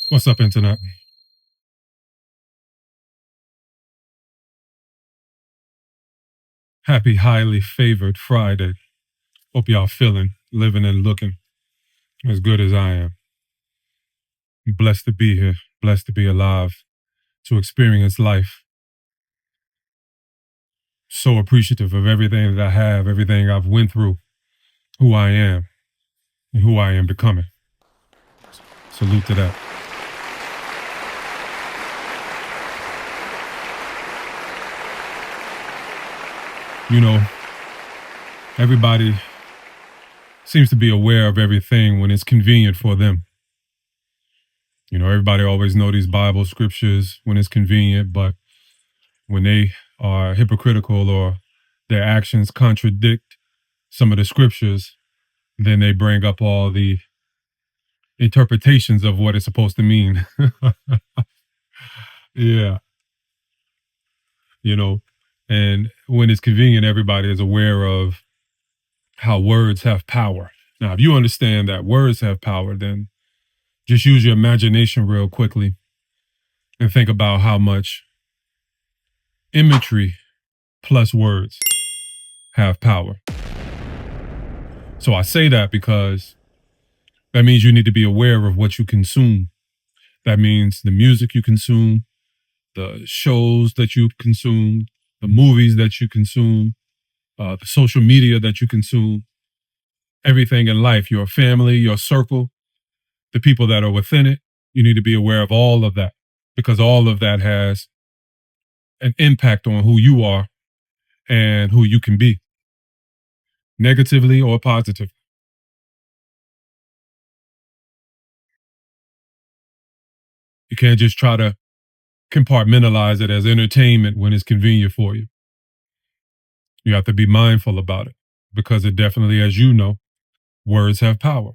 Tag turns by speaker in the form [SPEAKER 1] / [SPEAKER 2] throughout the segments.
[SPEAKER 1] What's up, Internet? Happy highly favored Friday. Hope y'all feeling, living, and looking as good as I am. Blessed to be here, blessed to be alive, to experience life. So appreciative of everything that I have, everything I've went through, who I am, and who I am becoming. Salute to that. You know, everybody seems to be aware of everything when it's convenient for them. You know, everybody always know these Bible scriptures when it's convenient, but when they are hypocritical or their actions contradict some of the scriptures, then they bring up all the interpretations of what it's supposed to mean. Yeah, you know, and when it's convenient, everybody is aware of how words have power. Now, if you understand that words have power, then just use your imagination real quickly and think about how much imagery plus words have power. So I say that because that means you need to be aware of what you consume. That means the music you consume, the shows that you consume, the movies that you consume, the social media that you consume, everything in life, your family, your circle, the people that are within it. You need to be aware of all of that because all of that has an impact on who you are and who you can be, negatively or positively. You can't just try to compartmentalize it as entertainment when it's convenient for you. You have to be mindful about it because it definitely, as you know, words have power.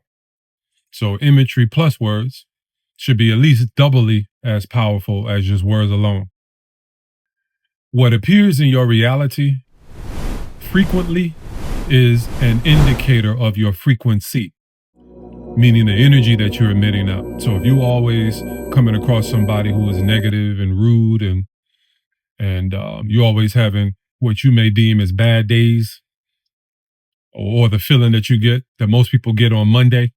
[SPEAKER 1] So imagery plus words should be at least doubly as powerful as just words alone. What appears in your reality frequently is an indicator of your frequency, meaning the energy that you're emitting out. So if you always coming across somebody who is negative and rude and you always having what you may deem as bad days, or the feeling that you get that most people get on Monday,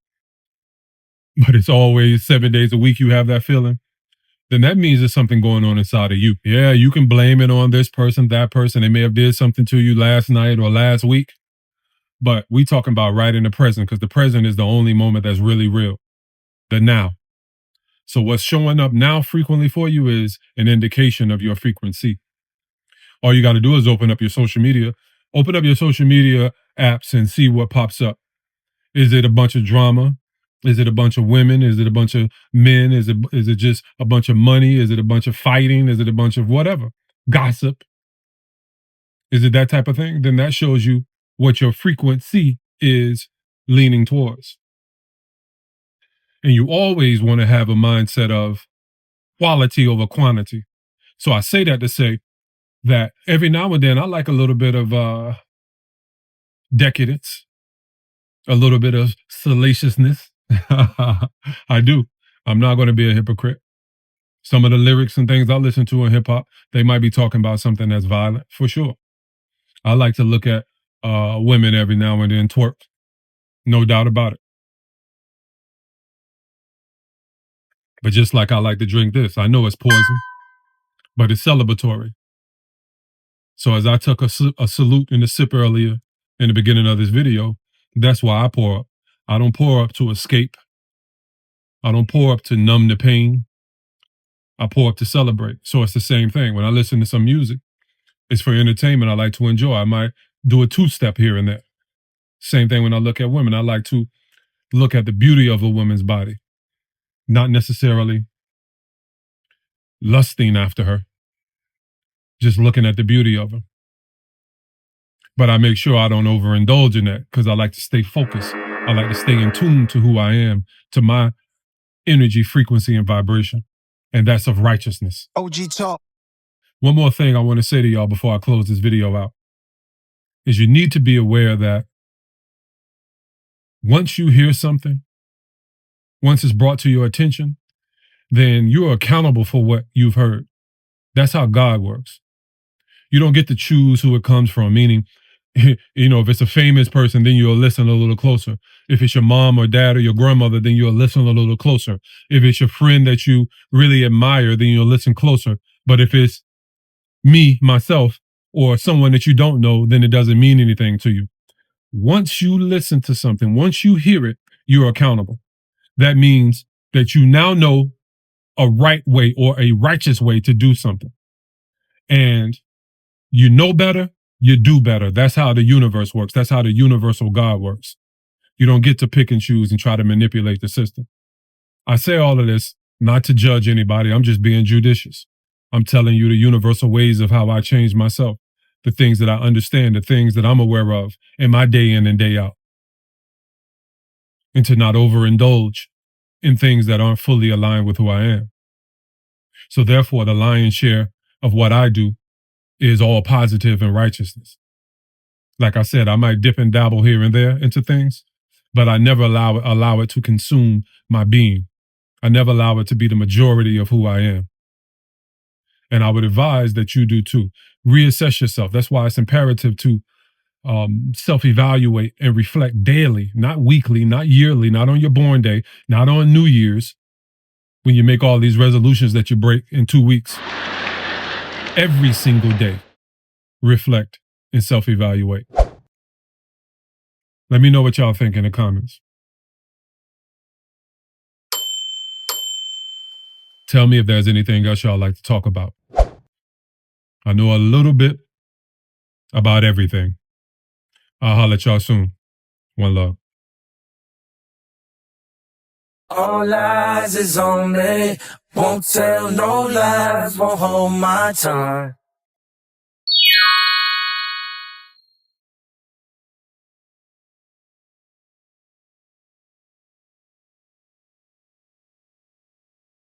[SPEAKER 1] but it's always 7 days a week you have that feeling, then that means there's something going on inside of you. Yeah, you can blame it on this person, that person. They may have did something to you last night or last week, but we talking about right in the present because the present is the only moment that's really real, the now. So what's showing up now frequently for you is an indication of your frequency. All you got to do is open up your social media apps and see what pops up. Is it a bunch of drama? Is it a bunch of women? Is it a bunch of men? Is it just a bunch of money? Is it a bunch of fighting? Is it a bunch of whatever? Gossip? Is it that type of thing? Then that shows you what your frequency is leaning towards. And you always want to have a mindset of quality over quantity. So I say that to say that every now and then I like a little bit of decadence, a little bit of salaciousness. I do. I'm not going to be a hypocrite. Some of the lyrics and things I listen to in hip hop, they might be talking about something that's violent for sure. I like to look at women every now and then twerk, no doubt about it. But just like I like to drink this, I know it's poison, but it's celebratory. So as I took a salute and a sip earlier in the beginning of this video, that's why I pour up. I don't pour up to escape. I don't pour up to numb the pain. I pour up to celebrate. So it's the same thing. When I listen to some music, it's for entertainment. I like to enjoy. I might do a two-step here and there. Same thing when I look at women. I like to look at the beauty of a woman's body, not necessarily lusting after her, just looking at the beauty of her. But I make sure I don't overindulge in that because I like to stay focused. I like to stay in tune to who I am, to my energy, frequency, and vibration. And that's of righteousness.
[SPEAKER 2] OG talk.
[SPEAKER 1] One more thing I want to say to y'all before I close this video out is you need to be aware that once you hear something, once it's brought to your attention, then you're accountable for what you've heard. That's how God works. You don't get to choose who it comes from, meaning, if it's a famous person, then you'll listen a little closer. If it's your mom or dad or your grandmother, then you'll listen a little closer. If it's your friend that you really admire, then you'll listen closer. But if it's me, myself, or someone that you don't know, then it doesn't mean anything to you. Once you listen to something, once you hear it, you're accountable. That means that you now know a right way or a righteous way to do something. And you know better, you do better. That's how the universe works. That's how the universal God works. You don't get to pick and choose and try to manipulate the system. I say all of this not to judge anybody. I'm just being judicious. I'm telling you the universal ways of how I change myself, the things that I understand, the things that I'm aware of in my day in and day out, and to not overindulge in things that aren't fully aligned with who I am. So therefore, the lion's share of what I do is all positive and righteousness. Like I said, I might dip and dabble here and there into things, but I never allow it to consume my being. I never allow it to be the majority of who I am. And I would advise that you do too. Reassess yourself. That's why it's imperative to self-evaluate and reflect daily, not weekly, not yearly, not on your born day, not on New Year's, when you make all these resolutions that you break in 2 weeks. Every single day, reflect and self-evaluate. Let me know what y'all think in the comments. Tell me if there's anything else y'all like to talk about. I know a little bit about everything. I'll holler at y'all soon. One love.
[SPEAKER 2] All eyes is on me. Won't tell no lies, won't hold my tongue.